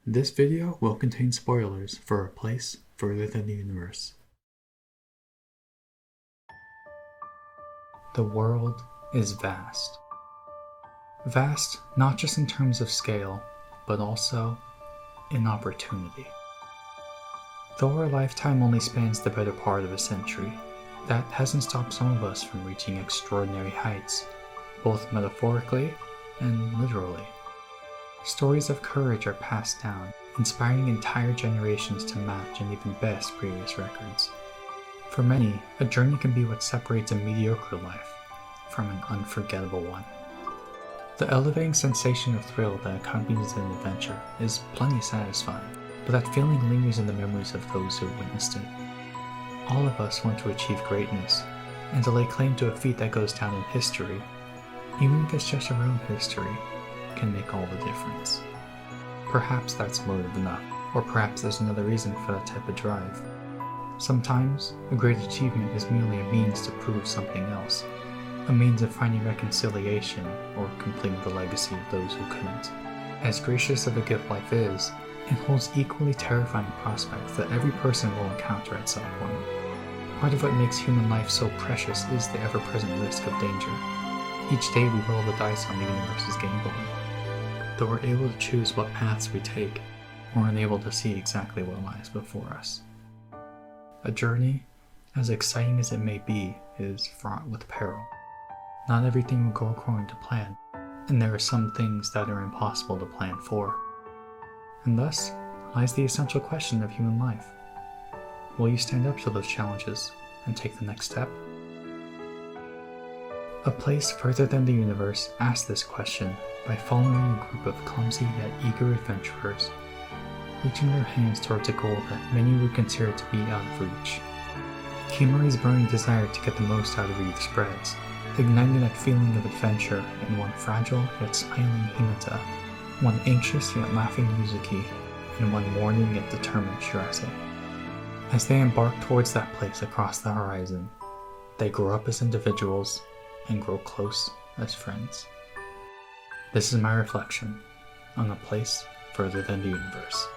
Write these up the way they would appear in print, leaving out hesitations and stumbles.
This video will contain spoilers for A Place Further Than the Universe. The world is vast. Vast not just in terms of scale, but also in opportunity. Though our lifetime only spans the better part of a century, that hasn't stopped some of us from reaching extraordinary heights, both metaphorically and literally. Stories of courage are passed down, inspiring entire generations to match and even best previous records. For many, a journey can be what separates a mediocre life from an unforgettable one. The elevating sensation of thrill that accompanies an adventure is plenty satisfying, but that feeling lingers in the memories of those who witnessed it. All of us want to achieve greatness, and to lay claim to a feat that goes down in history, even if it's just our own history, can make all the difference. Perhaps that's motive enough, or perhaps there's another reason for that type of drive. Sometimes, a great achievement is merely a means to prove something else, a means of finding reconciliation or completing the legacy of those who couldn't. As gracious of a gift life is, it holds equally terrifying prospects that every person will encounter at some point. Part of what makes human life so precious is the ever-present risk of danger. Each day we roll the dice on the universe's game board. Though we're able to choose what paths we take, we're unable to see exactly what lies before us. A journey, as exciting as it may be, is fraught with peril. Not everything will go according to plan, and there are some things that are impossible to plan for. And thus lies the essential question of human life. Will you stand up to those challenges and take the next step? A Place Further Than the Universe asks this question by following a group of clumsy yet eager adventurers, reaching their hands towards a goal that many would consider to be out of reach. Kimuri's burning desire to get the most out of youth spreads, igniting that feeling of adventure in one fragile yet smiling Hinata, one anxious yet laughing Mizuki, and one mourning yet determined Shirase. As they embark towards that place across the horizon, they grow up as individuals and grow close as friends. This is my reflection on A Place Further Than the Universe.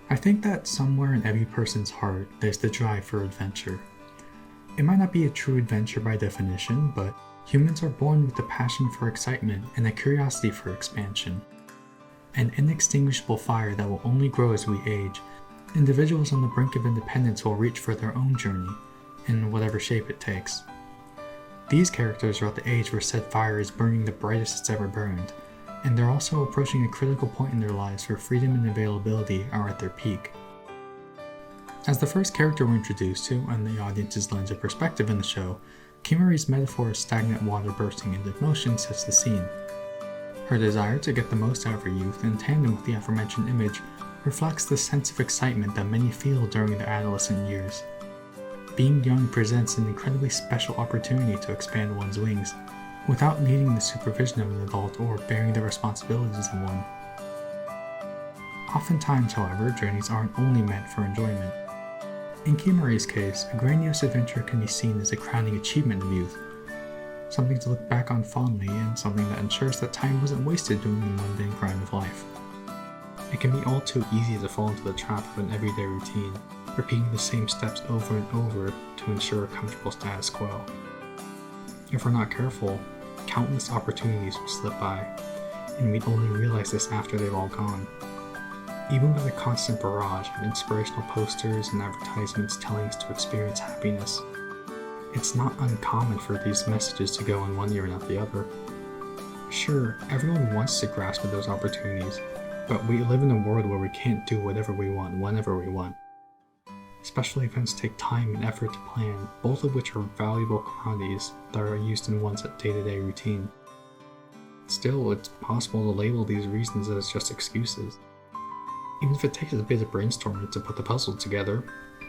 I think that somewhere in every person's heart there's the drive for adventure. It might not be a true adventure by definition, but humans are born with a passion for excitement and a curiosity for expansion. An inextinguishable fire that will only grow as we age. Individuals on the brink of independence will reach for their own journey, in whatever shape it takes. These characters are at the age where said fire is burning the brightest it's ever burned, and they're also approaching a critical point in their lives where freedom and availability are at their peak. As the first character we're introduced to, and the audience's lens of perspective in the show, Kimuri's metaphor of stagnant water bursting into motion sets the scene. Her desire to get the most out of her youth, in tandem with the aforementioned image, reflects the sense of excitement that many feel during their adolescent years. Being young presents an incredibly special opportunity to expand one's wings, without needing the supervision of an adult or bearing the responsibilities of one. Oftentimes, however, journeys aren't only meant for enjoyment. In Kimuri's case, a grandiose adventure can be seen as a crowning achievement of youth, something to look back on fondly and something that ensures that time wasn't wasted doing the mundane grind of life. It can be all too easy to fall into the trap of an everyday routine, repeating the same steps over and over to ensure a comfortable status quo. If we're not careful, countless opportunities will slip by, and we'd only realize this after they've all gone. Even with a constant barrage of inspirational posters and advertisements telling us to experience happiness, it's not uncommon for these messages to go in one ear and out the other. Sure, everyone wants to grasp at those opportunities, but we live in a world where we can't do whatever we want, whenever we want. Special events take time and effort to plan, both of which are valuable commodities that are used in one's day-to-day routine. Still, it's possible to label these reasons as just excuses. Even if it takes a bit of brainstorming to put the puzzle together,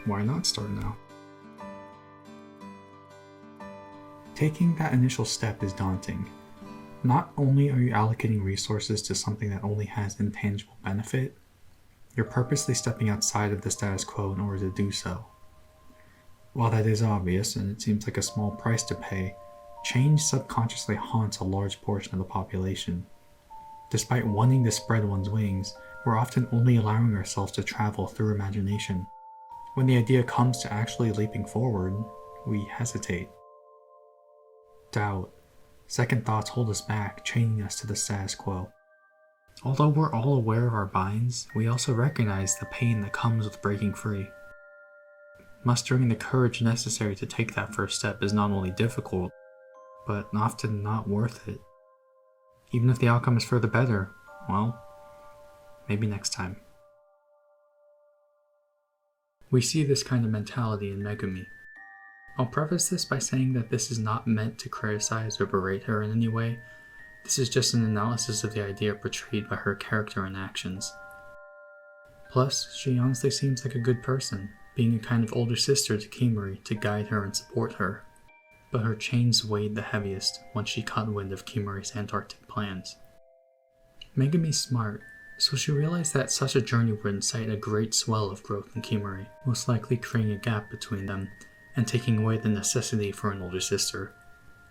why not start now? Taking that initial step is daunting. Not only are you allocating resources to something that only has intangible benefit, you're purposely stepping outside of the status quo in order to do so. While that is obvious, and it seems like a small price to pay, change subconsciously haunts a large portion of the population. Despite wanting to spread one's wings, we're often only allowing ourselves to travel through imagination. When the idea comes to actually leaping forward, we hesitate. Doubt, second thoughts hold us back, chaining us to the status quo. Although we're all aware of our binds, we also recognize the pain that comes with breaking free. Mustering the courage necessary to take that first step is not only difficult, but often not worth it. Even if the outcome is for the better, well, maybe next time. We see this kind of mentality in Megumi. I'll preface this by saying that this is not meant to criticize or berate her in any way. This is just an analysis of the idea portrayed by her character and actions. Plus, she honestly seems like a good person, being a kind of older sister to Kimuri to guide her and support her. But her chains weighed the heaviest once she caught wind of Kimuri's Antarctic plans. Megumi's smart, so she realized that such a journey would incite a great swell of growth in Kimuri, most likely creating a gap between them and taking away the necessity for an older sister.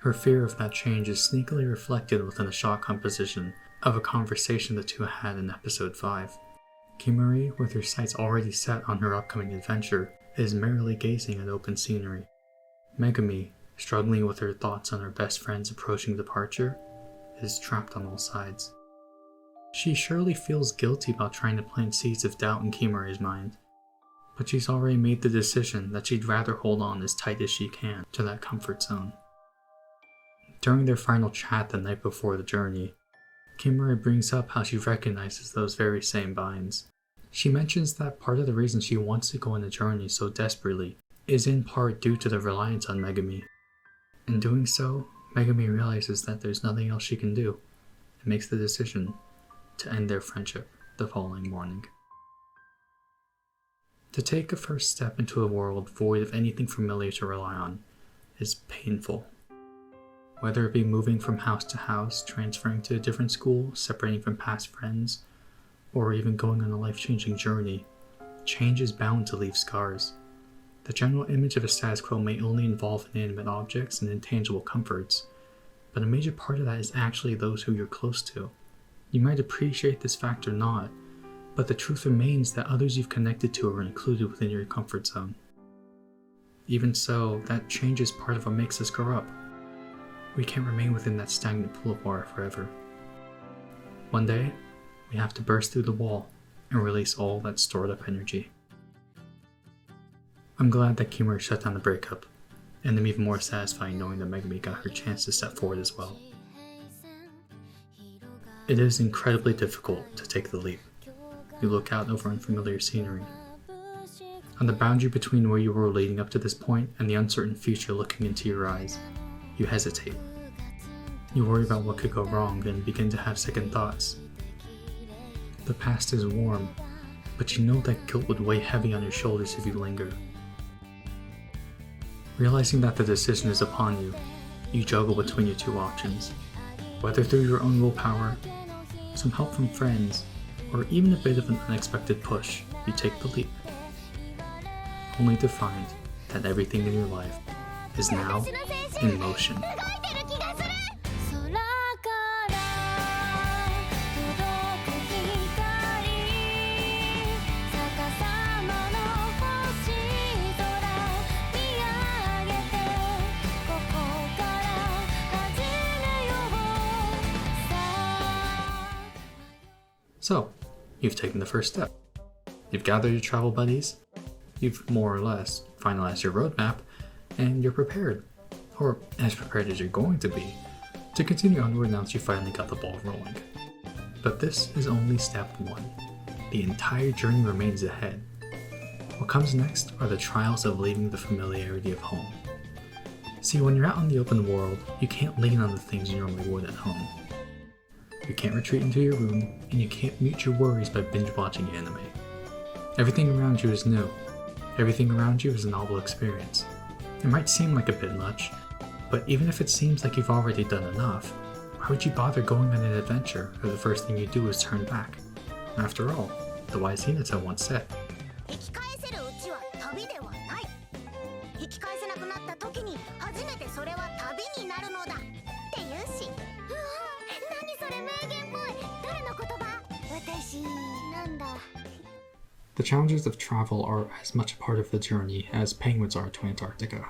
Her fear of that change is sneakily reflected within the shot composition of a conversation the two had in episode 5. Kimuri, with her sights already set on her upcoming adventure, is merrily gazing at open scenery. Megumi, struggling with her thoughts on her best friend's approaching departure, is trapped on all sides. She surely feels guilty about trying to plant seeds of doubt in Kimuri's mind, but she's already made the decision that she'd rather hold on as tight as she can to that comfort zone. During their final chat the night before the journey, Kimuri brings up how she recognizes those very same binds. She mentions that part of the reason she wants to go on the journey so desperately is in part due to the reliance on Megumi. In doing so, Megumi realizes that there's nothing else she can do, and makes the decision to end their friendship the following morning. To take a first step into a world void of anything familiar to rely on is painful. Whether it be moving from house to house, transferring to a different school, separating from past friends, or even going on a life-changing journey, change is bound to leave scars. The general image of a status quo may only involve inanimate objects and intangible comforts, but a major part of that is actually those who you're close to. You might appreciate this fact or not, but the truth remains that others you've connected to are included within your comfort zone. Even so, that change is part of what makes us grow up. We can't remain within that stagnant pool of water forever. One day, we have to burst through the wall and release all that stored up energy. I'm glad that Kimura shut down the breakup, and I'm even more satisfied knowing that Megumi got her chance to step forward as well. It is incredibly difficult to take the leap. You look out over unfamiliar scenery. On the boundary between where you were leading up to this point and the uncertain future looking into your eyes, you hesitate. You worry about what could go wrong and begin to have second thoughts. The past is warm, but you know that guilt would weigh heavy on your shoulders if you linger. Realizing that the decision is upon you, you juggle between your two options. Whether through your own willpower, some help from friends, or even a bit of an unexpected push, you take the leap. Only to find that everything in your life is now in motion. So, you've taken the first step. You've gathered your travel buddies, you've more or less finalized your roadmap, and you're prepared, or as prepared as you're going to be, to continue onward now that you finally got the ball rolling. But this is only step 1. The entire journey remains ahead. What comes next are the trials of leaving the familiarity of home. See, when you're out in the open world, you can't lean on the things you normally would at home. You can't retreat into your room, and you can't mute your worries by binge-watching anime. Everything around you is new. Everything around you is a novel experience. It might seem like a bit much, but even if it seems like you've already done enough, Why would you bother going on an adventure if the first thing you do is turn back? After all, the wise Hinata once said, 引き返せるうちは旅ではない。引き返せなくなった時に初めてそれは旅になるのだって言うし。うわ、何それ名言っぽい。誰の言葉？私なんだ。The challenges of travel are as much a part of the journey as penguins are to Antarctica.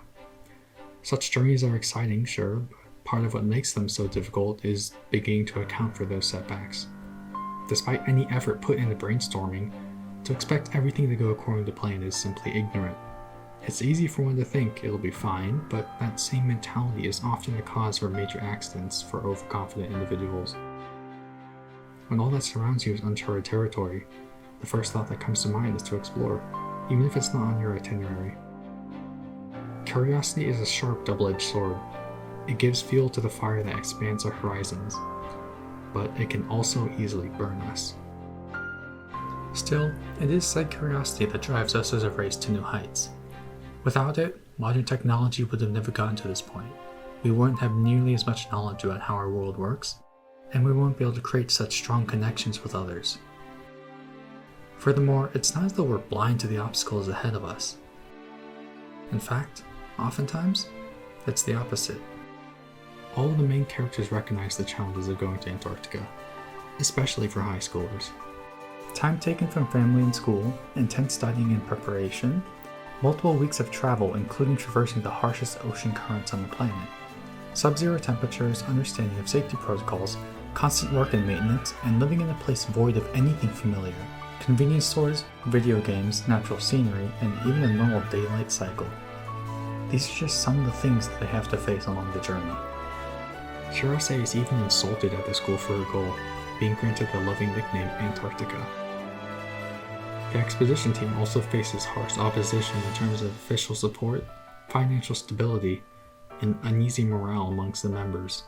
Such journeys are exciting, sure, but part of what makes them so difficult is beginning to account for those setbacks. Despite any effort put into brainstorming, to expect everything to go according to plan is simply ignorant. It's easy for one to think it'll be fine, but that same mentality is often the cause for major accidents for overconfident individuals. When all that surrounds you is uncharted territory, the first thought that comes to mind is to explore, even if it's not on your itinerary. Curiosity is a sharp double-edged sword. It gives fuel to the fire that expands our horizons, but it can also easily burn us. Still, it is said curiosity that drives us as a race to new heights. Without it, modern technology would have never gotten to this point. We wouldn't have nearly as much knowledge about how our world works, and we won't be able to create such strong connections with others. Furthermore, it's not as though we're blind to the obstacles ahead of us. In fact, oftentimes, it's the opposite. All of the main characters recognize the challenges of going to Antarctica, especially for high schoolers. Time taken from family and school, intense studying and preparation, multiple weeks of travel including traversing the harshest ocean currents on the planet, sub-zero temperatures, understanding of safety protocols, constant work and maintenance, and living in a place void of anything familiar. Convenience stores, video games, natural scenery, and even a normal daylight cycle. These are just some of the things that they have to face along the journey. Hirose is even insulted at the school for her goal, being granted the loving nickname Antarctica. The expedition team also faces harsh opposition in terms of official support, financial stability, and uneasy morale amongst the members.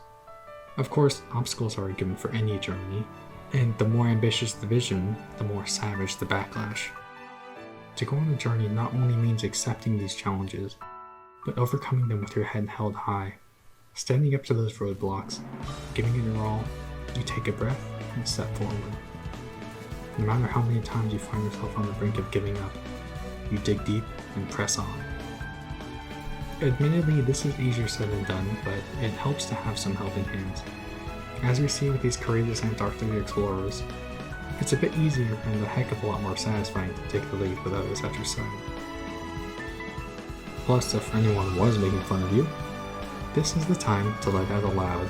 Of course, obstacles are a given for any journey, and the more ambitious the vision, the more savage the backlash. To go on a journey not only means accepting these challenges, but overcoming them with your head held high, standing up to those roadblocks, giving it your all. You take a breath and step forward. No matter how many times you find yourself on the brink of giving up, you dig deep and press on. Admittedly, this is easier said than done, but it helps to have some helping hands. As we see with these courageous Antarctic explorers, it's a bit easier and a heck of a lot more satisfying to take the lead with others at your side. Plus, if anyone was making fun of you, this is the time to let out a loud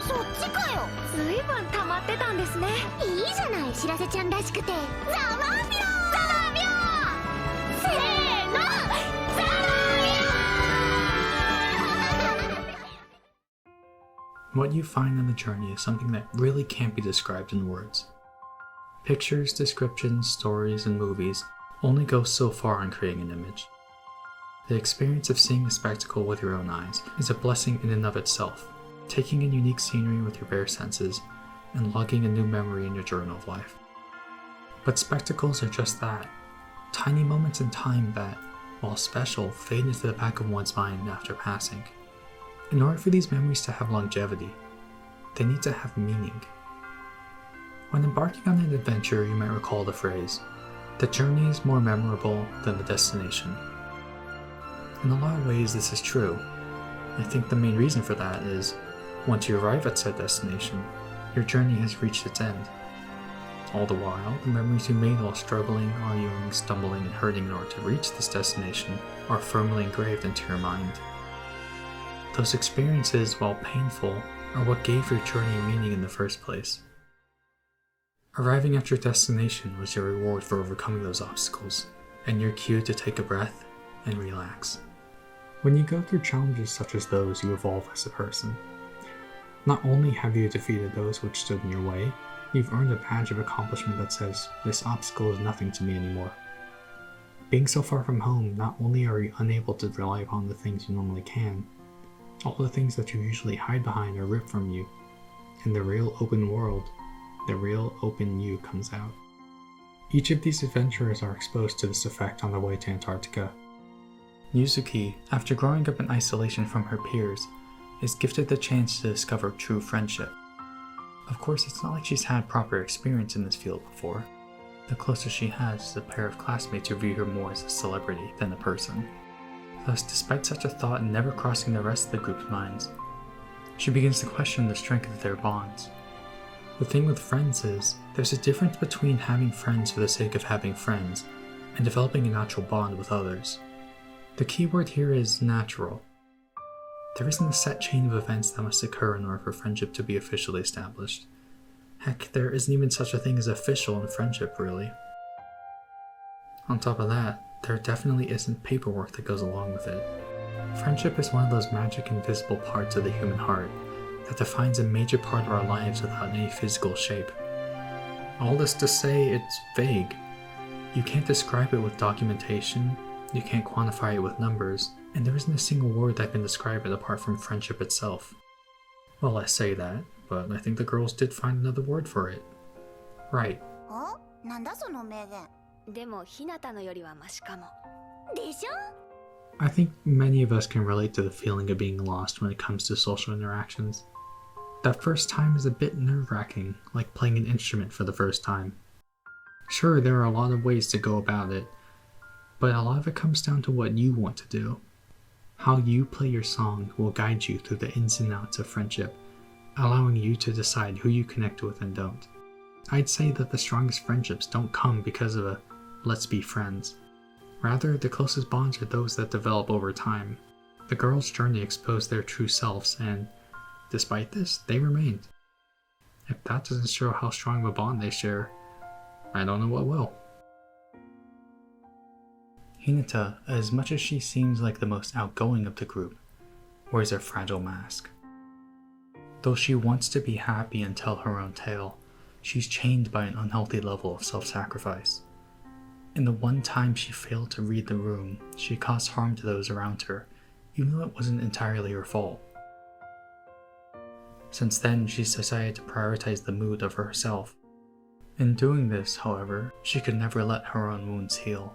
そっちかよ。ずいぶん溜まってたんですね。いいじゃない、しらせちゃんらしくて。ザワービョー、ザワービョー、せーの、ザワービョー。 What you find on the journey is something that really can't be described in words. Pictures, descriptions, stories, and movies only go so far in creating an image. The experience of seeing a spectacle with your own eyes is a blessing in and of itself, taking in unique scenery with your bare senses, and logging a new memory in your journal of life. But spectacles are just that, tiny moments in time that, while special, fade into the back of one's mind after passing. In order for these memories to have longevity, they need to have meaning. When embarking on an adventure, you might recall the phrase, "The journey is more memorable than the destination." In a lot of ways, this is true. I think the main reason for that is, once you arrive at said destination, your journey has reached its end. All the while, the memories you made while struggling, arguing, stumbling, and hurting in order to reach this destination are firmly engraved into your mind. Those experiences, while painful, are what gave your journey meaning in the first place. Arriving at your destination was your reward for overcoming those obstacles, and your cue to take a breath and relax. When you go through challenges such as those, you evolve as a person. Not only have you defeated those which stood in your way, you've earned a badge of accomplishment that says, "This obstacle is nothing to me anymore." Being so far from home, not only are you unable to rely upon the things you normally can, all the things that you usually hide behind are ripped from you. In the real open world, the real open you comes out. Each of these adventurers are exposed to this effect on their way to Antarctica. Yuzuki, after growing up in isolation from her peers, is gifted the chance to discover true friendship. Of course, it's not like she's had proper experience in this field before. The closest she has is a pair of classmates who view her more as a celebrity than a person. Thus, despite such a thought never crossing the rest of the group's minds, she begins to question the strength of their bonds. The thing with friends is, there's a difference between having friends for the sake of having friends and developing a natural bond with others. The key word here is natural. There isn't a set chain of events that must occur in order for friendship to be officially established. Heck, there isn't even such a thing as official in friendship, really. On top of that, there definitely isn't paperwork that goes along with it. Friendship is one of those magic invisible parts of the human heart that defines a major part of our lives without any physical shape. All this to say, it's vague. You can't describe it with documentation, you can't quantify it with numbers, and there isn't a single word that can describe it apart from friendship itself. Well, I say that, but I think the girls did find another word for it. Right. なんだその名言。でも日向のよりはマシかも。でしょ? I think many of us can relate to the feeling of being lost when it comes to social interactions. That first time is a bit nerve-wracking, like playing an instrument for the first time. Sure, there are a lot of ways to go about it, but a lot of it comes down to what you want to do. How you play your song will guide you through the ins and outs of friendship, allowing you to decide who you connect with and don't. I'd say that the strongest friendships don't come because of a let's be friends. Rather, the closest bonds are those that develop over time. The girls' journey exposed their true selves, and despite this, they remained. If that doesn't show how strong of a bond they share, I don't know what will. Hinata, as much as she seems like the most outgoing of the group, wears a fragile mask. Though she wants to be happy and tell her own tale, she's chained by an unhealthy level of self-sacrifice. In the one time she failed to read the room, she caused harm to those around her, even though it wasn't entirely her fault. Since then, she's decided to prioritize the mood of herself. In doing this, however, she could never let her own wounds heal.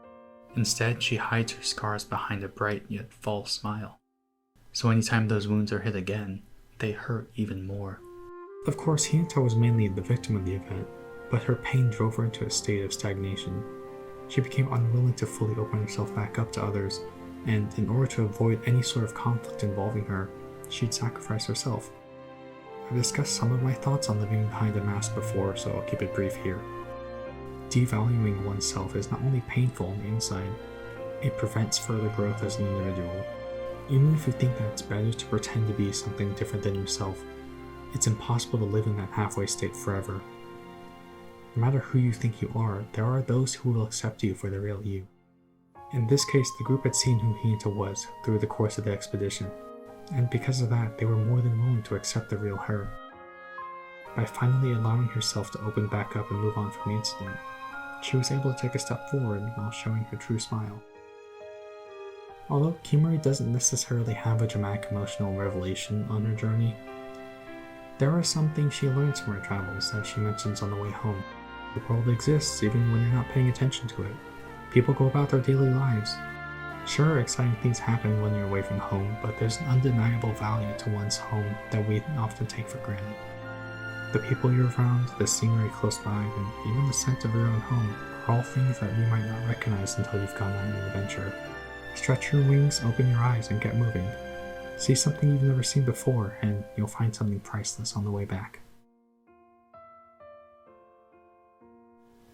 Instead, she hides her scars behind a bright yet false smile. So anytime those wounds are hit again, they hurt even more. Of course, Hinata was mainly the victim of the event, but her pain drove her into a state of stagnation. She became unwilling to fully open herself back up to others, and in order to avoid any sort of conflict involving her, she'd sacrifice herself. I've discussed some of my thoughts on living behind a mask before, so I'll keep it brief here. Devaluing oneself is not only painful on the inside, it prevents further growth as an individual. Even if you think that it's better to pretend to be something different than yourself, it's impossible to live in that halfway state forever. No matter who you think you are, there are those who will accept you for the real you. In this case, the group had seen who Hinata was through the course of the expedition, and because of that, they were more than willing to accept the real her. By finally allowing herself to open back up and move on from the incident, she was able to take a step forward while showing her true smile. Although Kimori doesn't necessarily have a dramatic emotional revelation on her journey, there are some things she learns from her travels that she mentions on the way home. The world exists even when you're not paying attention to it. People go about their daily lives. Sure, exciting things happen when you're away from home, but there's an undeniable value to one's home that we often take for granted. The people you're around, the scenery close by, and even the scent of your own home are all things that you might not recognize until you've gone on an adventure. Stretch your wings, open your eyes, and get moving. See something you've never seen before, and you'll find something priceless on the way back.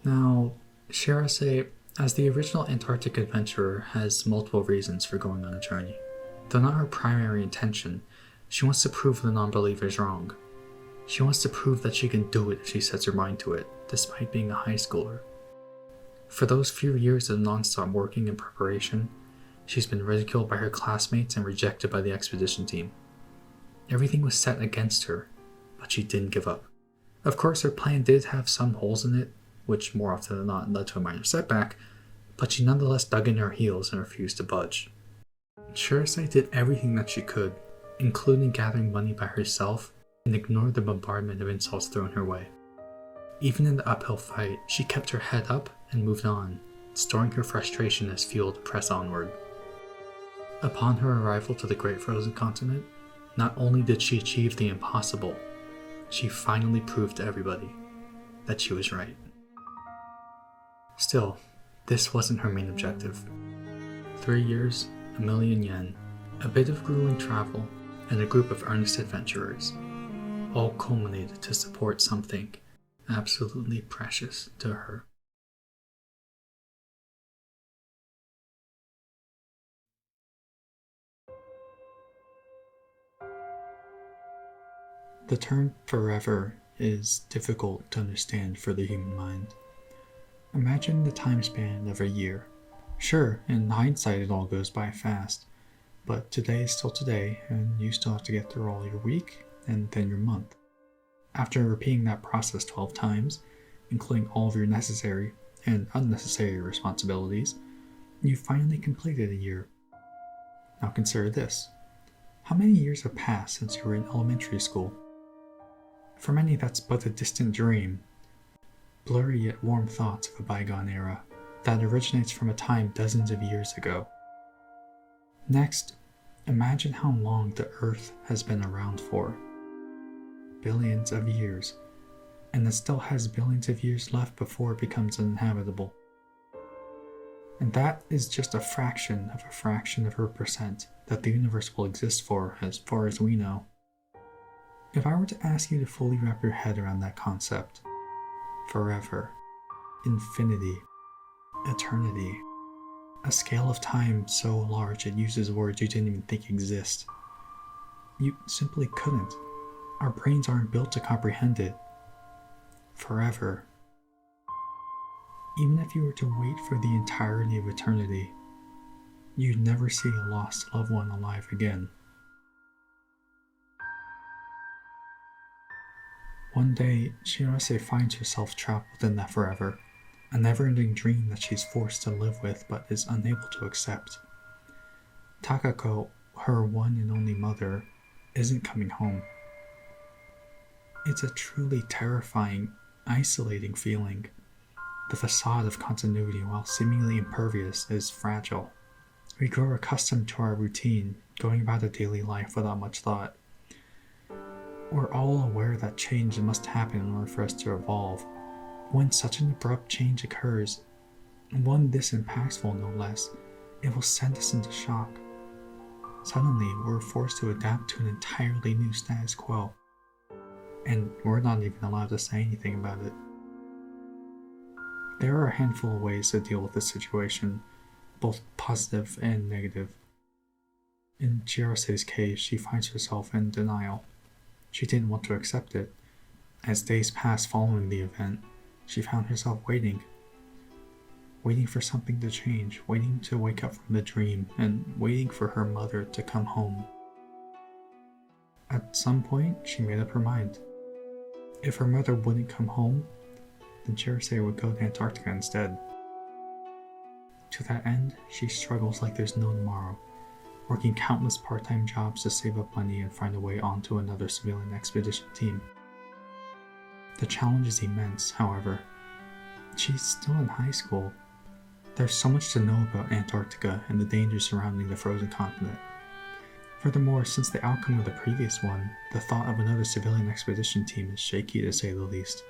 Now, Shirase, as the original Antarctic adventurer, has multiple reasons for going on a journey. Though not her primary intention, she wants to prove the non-believers wrong. She wants to prove that she can do it if she sets her mind to it, despite being a high schooler. For those few years of non-stop working and preparation, she's been ridiculed by her classmates and rejected by the expedition team. Everything was set against her, but she didn't give up. Of course, her plan did have some holes in it, which more often than not led to a minor setback, but she nonetheless dug in her heels and refused to budge. Shirase did everything that she could, including gathering money by herself, and ignored the bombardment of insults thrown her way. Even in the uphill fight, she kept her head up and moved on, storing her frustration as fuel to press onward. Upon her arrival to the Great Frozen Continent, not only did she achieve the impossible, she finally proved to everybody that she was right. Still, this wasn't her main objective. 3 years, 1,000,000 yen, a bit of grueling travel, and a group of earnest adventurers, all culminated to support something absolutely precious to her. The term forever is difficult to understand for the human mind. Imagine the time span of a year. Sure, in hindsight it all goes by fast, but today is still today, and you still have to get through all your week and then your month. After repeating that process 12 times, including all of your necessary and unnecessary responsibilities, you finally completed a year. Now consider this. How many years have passed since you were in elementary school? For many, that's but a distant dream, blurry yet warm thoughts of a bygone era that originates from a time dozens of years ago. Next, imagine how long the Earth has been around for. Billions of years, and it still has billions of years left before it becomes uninhabitable. And that is just a fraction of a percent that the universe will exist for as far as we know. If I were to ask you to fully wrap your head around that concept, forever, infinity, eternity, a scale of time so large it uses words you didn't even think exist, you simply couldn't. Our brains aren't built to comprehend it. Forever. Even if you were to wait for the entirety of eternity, you'd never see a lost loved one alive again. One day, Shirase finds herself trapped within that forever, a never-ending dream that she's forced to live with but is unable to accept. Takako, her one and only mother, isn't coming home. It's a truly terrifying, isolating feeling. The facade of continuity, while seemingly impervious, is fragile. We grow accustomed to our routine, going about a daily life without much thought. We're all aware that change must happen in order for us to evolve. When such an abrupt change occurs, one this impactful no less, it will send us into shock. Suddenly, we're forced to adapt to an entirely new status quo, and we're not even allowed to say anything about it. There are a handful of ways to deal with this situation, both positive and negative. In Chirase's case, she finds herself in denial. She didn't want to accept it. As days passed following the event, she found herself waiting for something to change, waiting to wake up from the dream, and waiting for her mother to come home. At some point, she made up her mind. If her mother wouldn't come home, then Chirase would go to Antarctica instead. To that end, she struggles like there's no tomorrow, working countless part-time jobs to save up money and find a way onto another civilian expedition team. The challenge is immense, however. She's still in high school. There's so much to know about Antarctica and the dangers surrounding the frozen continent. Furthermore, since the outcome of the previous one, the thought of another civilian expedition team is shaky to say the least.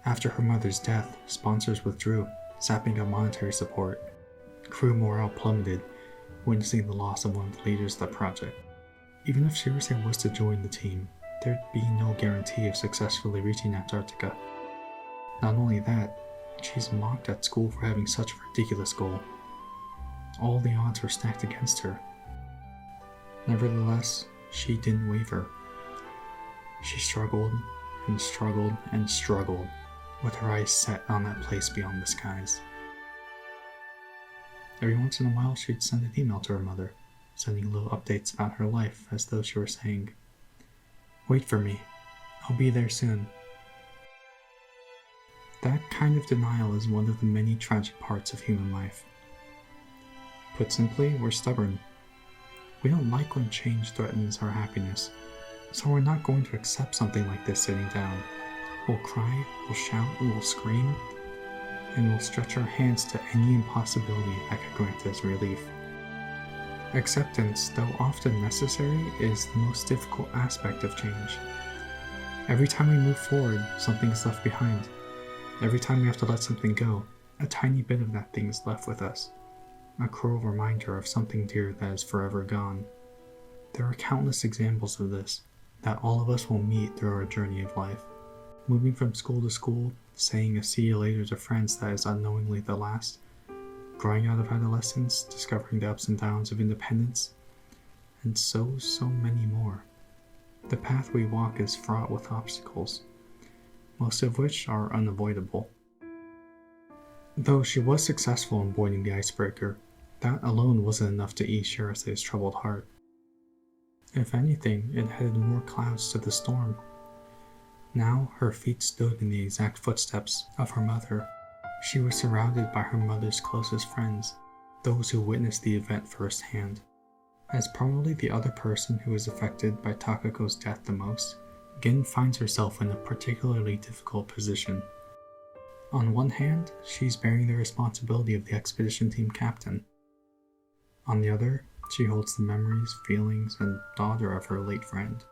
After her mother's death, sponsors withdrew, sapping up monetary support. Crew morale plummeted, witnessing the loss of one of the leaders of the project. Even if Shirase was to join the team, there'd be no guarantee of successfully reaching Antarctica. Not only that, she's mocked at school for having such a ridiculous goal. All the odds were stacked against her. Nevertheless, she didn't waver. She struggled and struggled and struggled, with her eyes set on that place beyond the skies. Every once in a while, she'd send an email to her mother, sending little updates about her life as though she were saying, "Wait for me, I'll be there soon." That kind of denial is one of the many tragic parts of human life. Put simply, we're stubborn. We don't like when change threatens our happiness, so we're not going to accept something like this sitting down. We'll cry, we'll shout, we'll scream, and we'll stretch our hands to any impossibility that could grant us relief. Acceptance, though often necessary, is the most difficult aspect of change. Every time we move forward, something is left behind. Every time we have to let something go, a tiny bit of that thing is left with us. A cruel reminder of something dear that is forever gone. There are countless examples of this that all of us will meet through our journey of life. Moving from school to school, saying a see you later to friends that is unknowingly the last, growing out of adolescence, discovering the ups and downs of independence, and so many more. The path we walk is fraught with obstacles, most of which are unavoidable. Though she was successful in avoiding the icebreaker, that alone wasn't enough to ease Shirase's troubled heart. If anything, it added more clouds to the storm. Now her feet stood in the exact footsteps of her mother. She was surrounded by her mother's closest friends, those who witnessed the event firsthand. As probably the other person who was affected by Takako's death the most, Gin finds herself in a particularly difficult position. On one hand, she's bearing the responsibility of the expedition team captain. On the other, she holds the memories, feelings, and daughter of her late friend.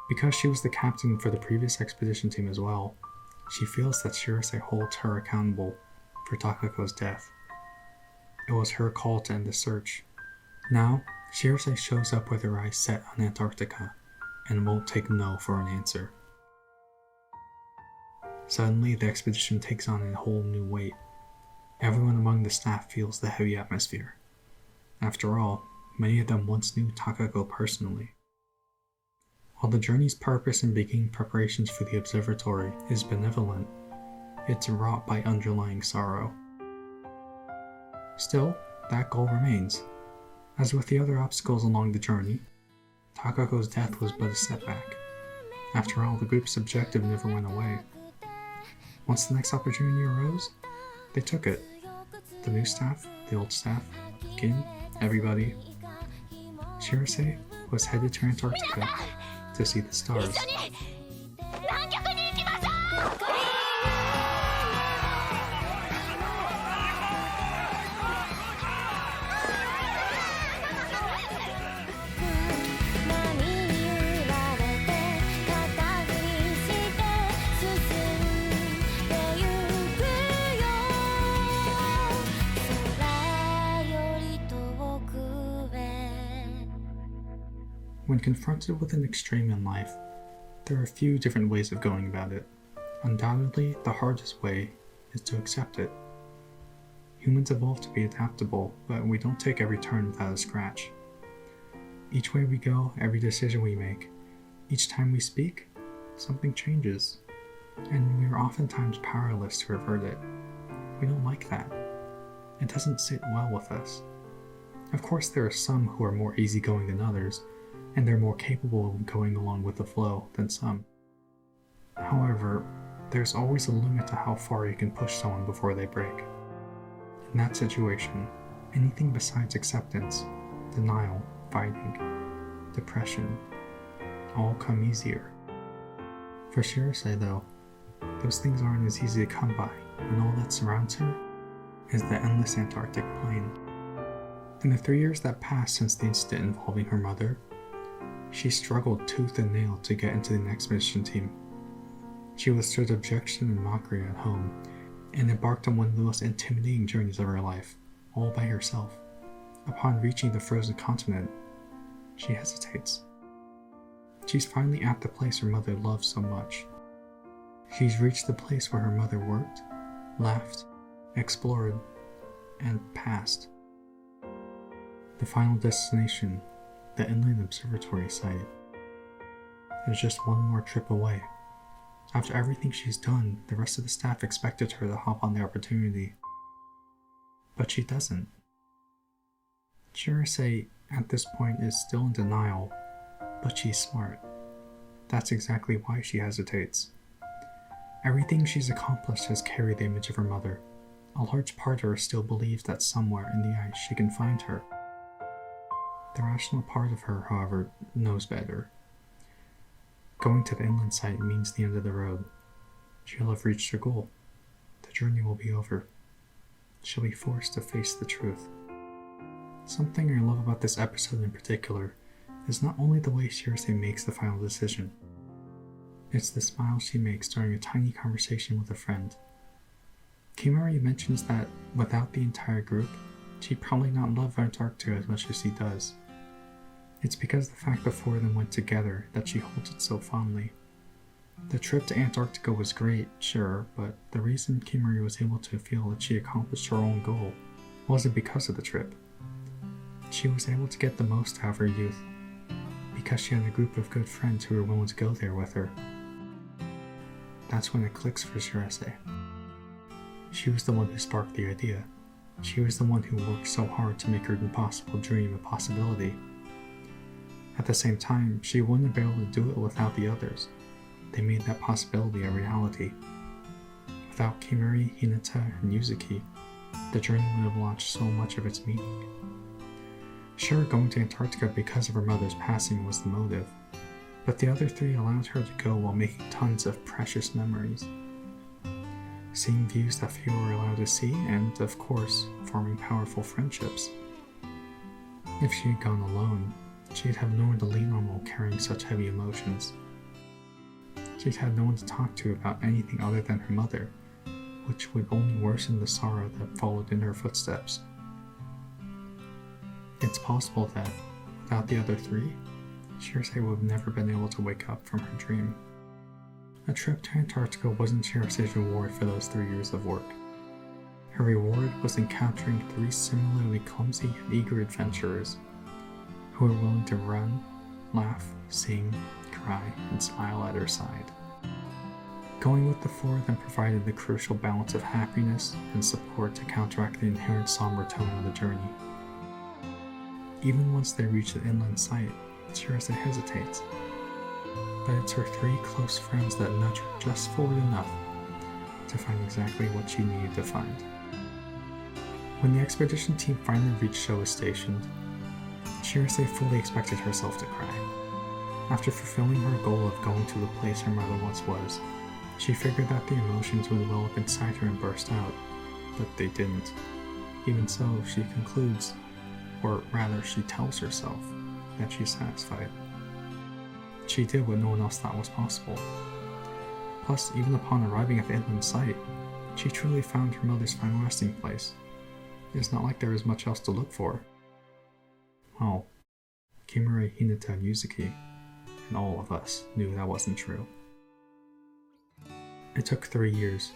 Because she was the captain for the previous expedition team as well, she feels that Shirase holds her accountable for Takako's death. It was her call to end the search. Now, Shirase shows up with her eyes set on Antarctica, and won't take no for an answer. Suddenly, the expedition takes on a whole new weight. Everyone among the staff feels the heavy atmosphere. After all, many of them once knew Takako personally. While the journey's purpose in beginning preparations for the observatory is benevolent, it's wrought by underlying sorrow. Still, that goal remains. As with the other obstacles along the journey, Takako's death was but a setback. After all, the group's objective never went away. Once the next opportunity arose, they took it. The new staff, the old staff, Gin, everybody. Shirase was headed to Antarctica to see the stars. When confronted with an extreme in life, there are a few different ways of going about it. Undoubtedly, the hardest way is to accept it. Humans evolve to be adaptable, but we don't take every turn without a scratch. Each way we go, every decision we make, each time we speak, something changes, and we are oftentimes powerless to revert it. We don't like that. It doesn't sit well with us. Of course, there are some who are more easygoing than others, and they're more capable of going along with the flow than some. However, there's always a limit to how far you can push someone before they break. In that situation, anything besides acceptance, denial, fighting, depression, all come easier. For Shirase though, those things aren't as easy to come by when all that surrounds her is the endless Antarctic plain. In the 3 years that passed since the incident involving her mother, she struggled tooth and nail to get into the expedition team. She withstood objection and mockery at home, and embarked on one of the most intimidating journeys of her life, all by herself. Upon reaching the frozen continent, she hesitates. She's finally at the place her mother loved so much. She's reached the place where her mother worked, laughed, explored, and passed. The final destination, the Inland Observatory site, is just one more trip away. After everything she's done, the rest of the staff expected her to hop on the opportunity. But she doesn't. Shirase, at this point, is still in denial, but she's smart. That's exactly why she hesitates. Everything she's accomplished has carried the image of her mother. A large part of her still believes that somewhere in the ice she can find her. The rational part of her, however, knows better. Going to the inland site means the end of the road. She'll have reached her goal. The journey will be over. She'll be forced to face the truth. Something I love about this episode in particular is not only the way Shirase makes the final decision, it's the smile she makes during a tiny conversation with a friend. Kimari mentions that without the entire group, she'd probably not love Antarctica as much as she does. It's because the fact the four of them went together that she holds it so fondly. The trip to Antarctica was great, sure, but the reason Kimari was able to feel that she accomplished her own goal wasn't because of the trip. She was able to get the most out of her youth because she had a group of good friends who were willing to go there with her. That's when it clicks for Shirase. She was the one who sparked the idea. She was the one who worked so hard to make her impossible dream a possibility. At the same time, she wouldn't have been able to do it without the others. They made that possibility a reality. Without Kimari, Hinata, and Yuzuki, the journey would have lost so much of its meaning. Sure, going to Antarctica because of her mother's passing was the motive, but the other three allowed her to go while making tons of precious memories. Seeing views that few were allowed to see, and, of course, forming powerful friendships. If she had gone alone, she'd have no one to lean on while carrying such heavy emotions. She'd had no one to talk to about anything other than her mother, which would only worsen the sorrow that followed in her footsteps. It's possible that, without the other three, Shirase would have never been able to wake up from her dream. A trip to Antarctica wasn't Shirase's reward for those 3 years of work. Her reward was encountering 3 similarly clumsy and eager adventurers who were willing to run, laugh, sing, cry, and smile at her side. Going with the 4 of them provided the crucial balance of happiness and support to counteract the inherent somber tone of the journey. Even once they reach the inland site, Shirase hesitates, but it's her 3 close friends that nudge her just forward enough to find exactly what she needed to find. When the expedition team finally reached Showa Station, Shirase fully expected herself to cry. After fulfilling her goal of going to the place her mother once was, she figured that the emotions would well up inside her and burst out, but they didn't. Even so, she concludes, or rather she tells herself, that she's satisfied. She did what no one else thought was possible. Plus, even upon arriving at the inland site, she truly found her mother's final resting place. It's not like there was much else to look for. Well, Kimura, Hinata, and Yuzuki, and all of us, knew that wasn't true. It took 3 years.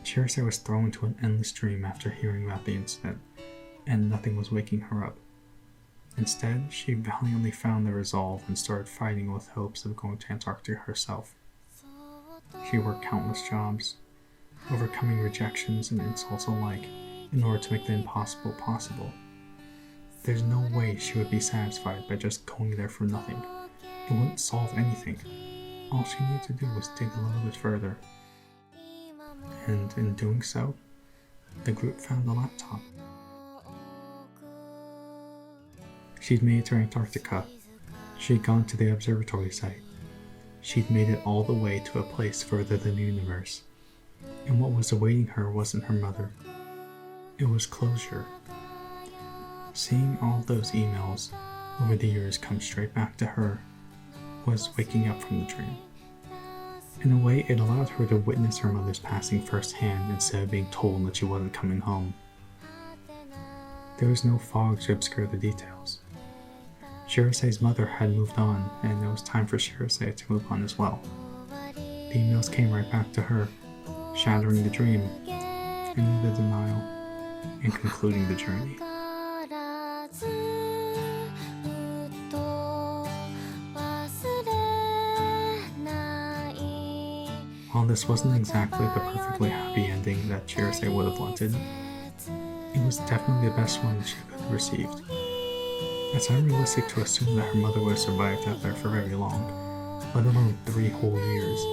Shirase was thrown into an endless dream after hearing about the incident, and nothing was waking her up. Instead, she valiantly found the resolve and started fighting with hopes of going to Antarctica herself. She worked countless jobs, overcoming rejections and insults alike in order to make the impossible possible. There's no way she would be satisfied by just going there for nothing. It wouldn't solve anything. All she needed to do was dig a little bit further. And in doing so, the group found the laptop. She'd made it to Antarctica. She'd gone to the observatory site. She'd made it all the way to a place further than the universe. And what was awaiting her wasn't her mother. It was closure. Seeing all those emails over the years come straight back to her was waking up from the dream. In a way, it allowed her to witness her mother's passing firsthand instead of being told that she wasn't coming home. There was no fog to obscure the details. Shirase's mother had moved on, and it was time for Shirase to move on as well. The emails came right back to her, shattering the dream, ending the denial, and concluding the journey. While this wasn't exactly the perfectly happy ending that Shirase would have wanted, it was definitely the best one she could have received. It's unrealistic to assume that her mother would have survived out there for very long, let alone 3 whole years.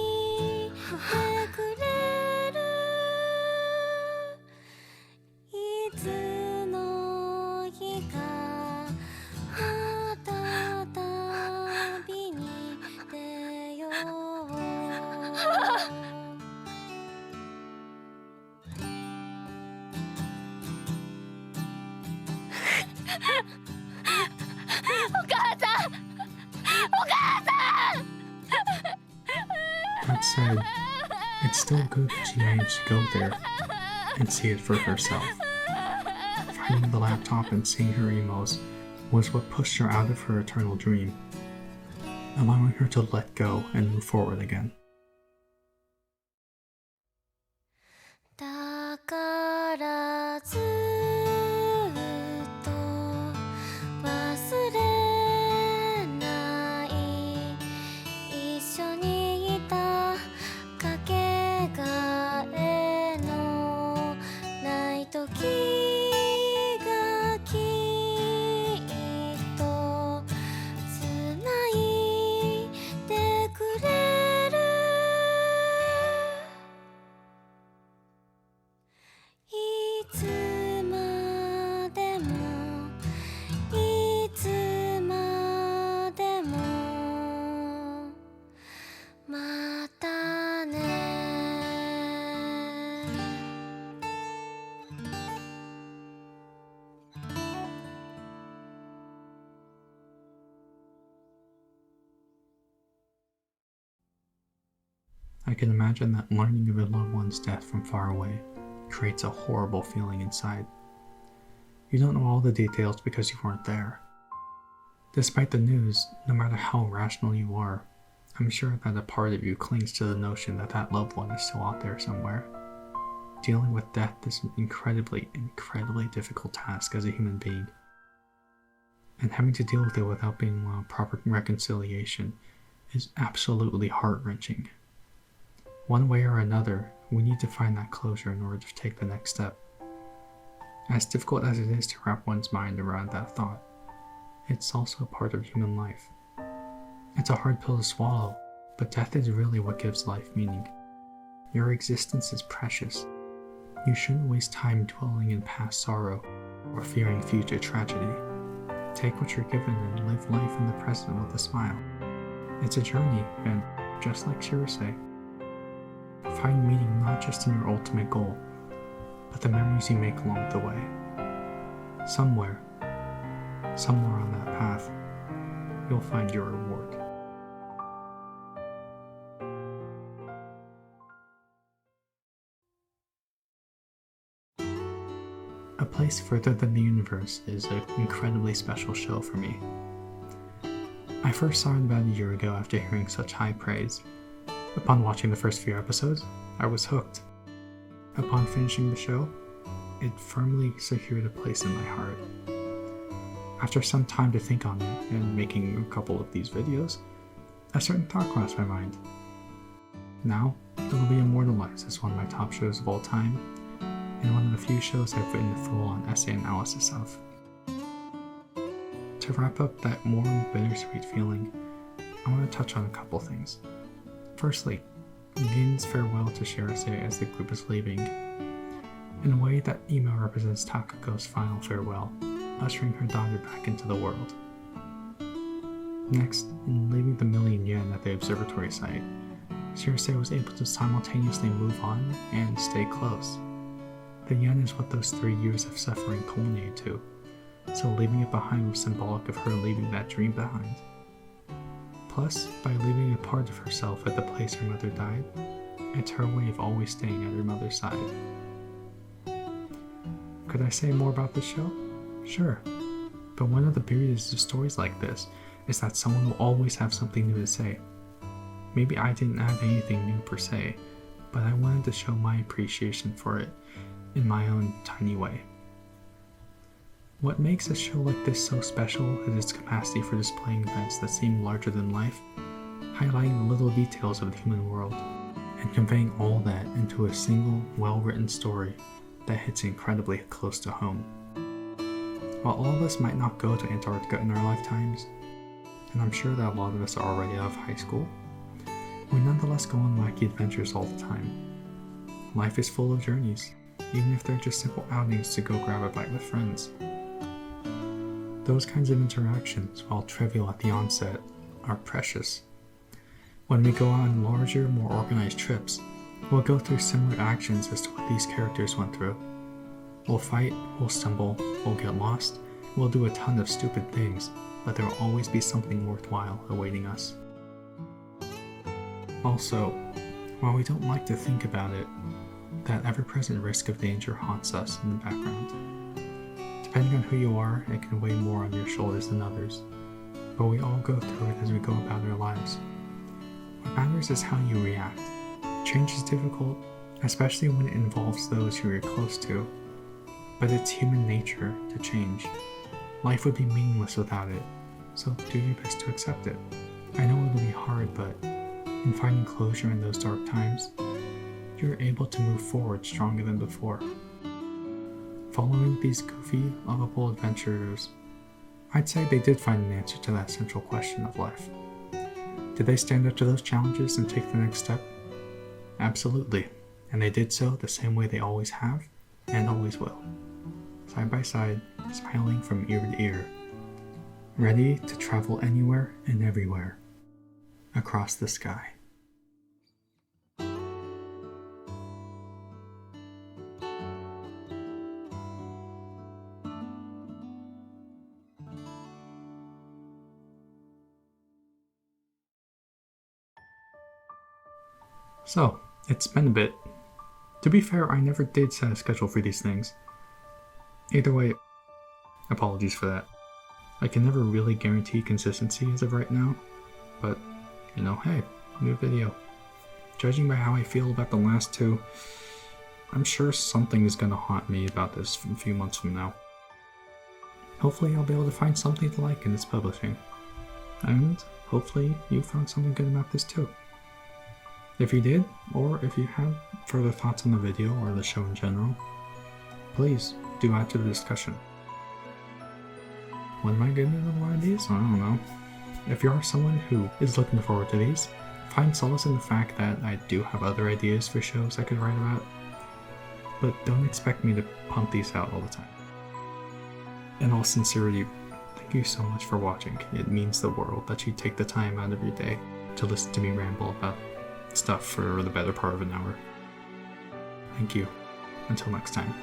That said, it's still good that she managed to go there and see it for herself. Finding the laptop and seeing her emails was what pushed her out of her eternal dream, allowing her to let go and move forward again. だからずっと忘れない一緒にいたかけがえのない時がきっとつないでくれるいつまでもいつまでもまたね I can imagine that learning of a loved one's death from far away creates a horrible feeling inside. You don't know all the details because you weren't there. Despite the news, no matter how rational you are, I'm sure that a part of you clings to the notion that that loved one is still out there somewhere. Dealing with death is an incredibly difficult task as a human being. And having to deal with it without being allowed proper reconciliation is absolutely heart-wrenching. One way or another, we need to find that closure in order to take the next step. As difficult as it is to wrap one's mind around that thought, it's also a part of human life. It's a hard pill to swallow, but death is really what gives life meaning. Your existence is precious. You shouldn't waste time dwelling in past sorrow or fearing future tragedy. Take what you're given and live life in the present with a smile. It's a journey, and just like Shirase, find meaning not just in your ultimate goal, but the memories you make along the way. Somewhere on that path, you'll find your reward. A Place Further Than the Universe is an incredibly special show for me. I first saw it about a year ago after hearing such high praise. Upon watching the first few episodes, I was hooked. Upon finishing the show, it firmly secured a place in my heart. After some time to think on it and making a couple of these videos, a certain thought crossed my mind. Now, it will be immortalized as one of my top shows of all time, and one of the few shows I've written a full-on essay analysis of. To wrap up that warm, bittersweet feeling, I want to touch on a couple things. Firstly, Gin's farewell to Shirase as the group is leaving. In a way, that email represents Takako's final farewell, ushering her daughter back into the world. Next, in leaving the million yen at the observatory site, Shirase was able to simultaneously move on and stay close. The yen is what those 3 years of suffering culminated to, so leaving it behind was symbolic of her leaving that dream behind. Plus, by leaving a part of herself at the place her mother died, it's her way of always staying at her mother's side. Could I say more about this show? Sure. But one of the beauties of stories like this is that someone will always have something new to say. Maybe I didn't add anything new per se, but I wanted to show my appreciation for it in my own tiny way. What makes a show like this so special is its capacity for displaying events that seem larger than life, highlighting the little details of the human world, and conveying all that into a single, well-written story that hits incredibly close to home. While all of us might not go to Antarctica in our lifetimes, and I'm sure that a lot of us are already out of high school, we nonetheless go on wacky adventures all the time. Life is full of journeys, even if they're just simple outings to go grab a bite with friends. Those kinds of interactions, while trivial at the onset, are precious. When we go on larger, more organized trips, we'll go through similar actions as to what these characters went through. We'll fight, we'll stumble, we'll get lost, we'll do a ton of stupid things, but there will always be something worthwhile awaiting us. Also, while we don't like to think about it, that ever-present risk of danger haunts us in the background. Depending on who you are, it can weigh more on your shoulders than others, but we all go through it as we go about our lives. What matters is how you react. Change is difficult, especially when it involves those who you're close to, but it's human nature to change. Life would be meaningless without it, so do your best to accept it. I know it will be hard, but in finding closure in those dark times, you're able to move forward stronger than before. Following these goofy, lovable adventurers, I'd say they did find an answer to that central question of life. Did they stand up to those challenges and take the next step? Absolutely, and they did so the same way they always have and always will. Side by side, smiling from ear to ear, ready to travel anywhere and everywhere across the sky. So, it's been a bit. To be fair, I never did set a schedule for these things. Either way, apologies for that. I can never really guarantee consistency as of right now, but, hey, new video. Judging by how I feel about the last two, I'm sure something is going to haunt me about this a few months from now. Hopefully I'll be able to find something to like in its publishing. And hopefully you found something good about this too. If you did, or if you have further thoughts on the video or the show in general, please do add to the discussion. When am I getting into more of these? I don't know. If you are someone who is looking forward to these, find solace in the fact that I do have other ideas for shows I could write about, but don't expect me to pump these out all the time. In all sincerity, thank you so much for watching. It means the world that you take the time out of your day to listen to me ramble about stuff for the better part of an hour. Thank you. Until next time.